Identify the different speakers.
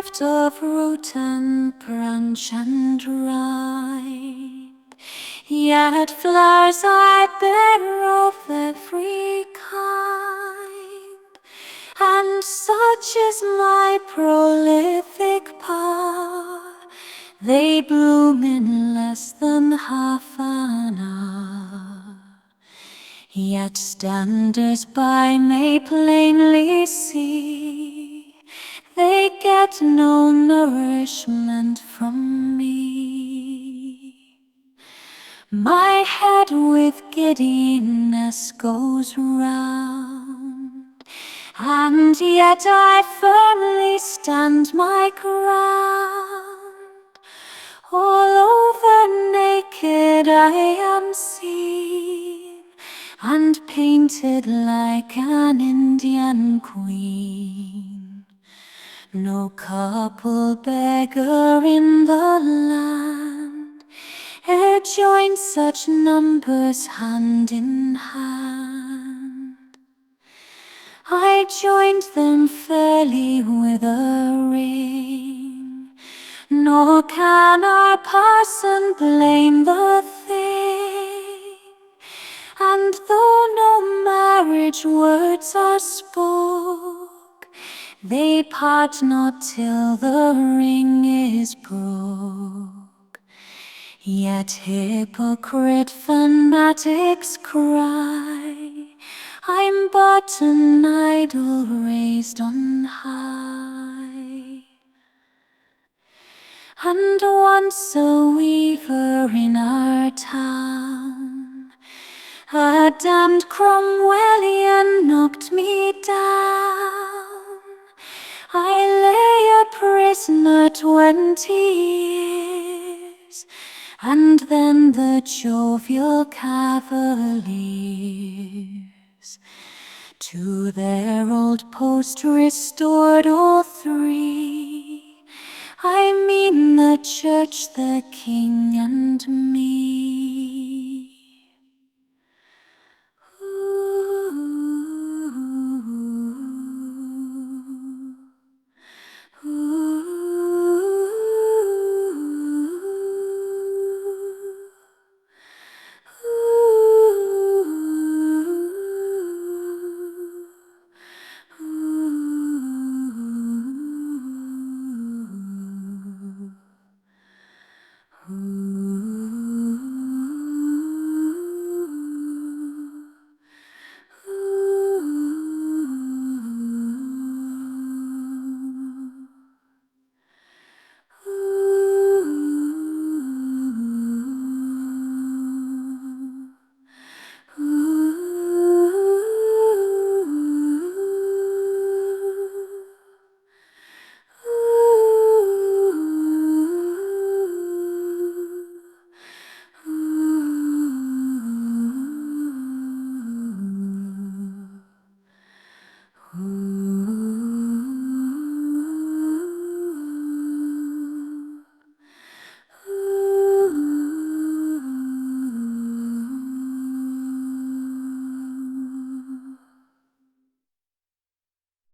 Speaker 1: deprived of root and branch and rind, yet flowers I bear of every kind, and such is my prolific power, they bloom in less than half an hour. Yet standers by may plainly see, they get no nourishment from me. My head with giddiness goes round, and yet I firmly stand my ground. All over naked I am seen, and painted like an Indian queen. No couple beggar in the land e'er joined such numbers hand in hand. I joined them fairly with a ring, nor can our parson blame the thing. And though no marriage words are spoke, they part not till the ring is broke. Yet hypocrite fanatics cry, I'm but an idol raised on high. And once a weaver in our town, a damned Cromwellian, knocked me down. I lay a prisoner 20 years, and then the jovial cavaliers to their old post restored all three. I mean the church, the king, and me.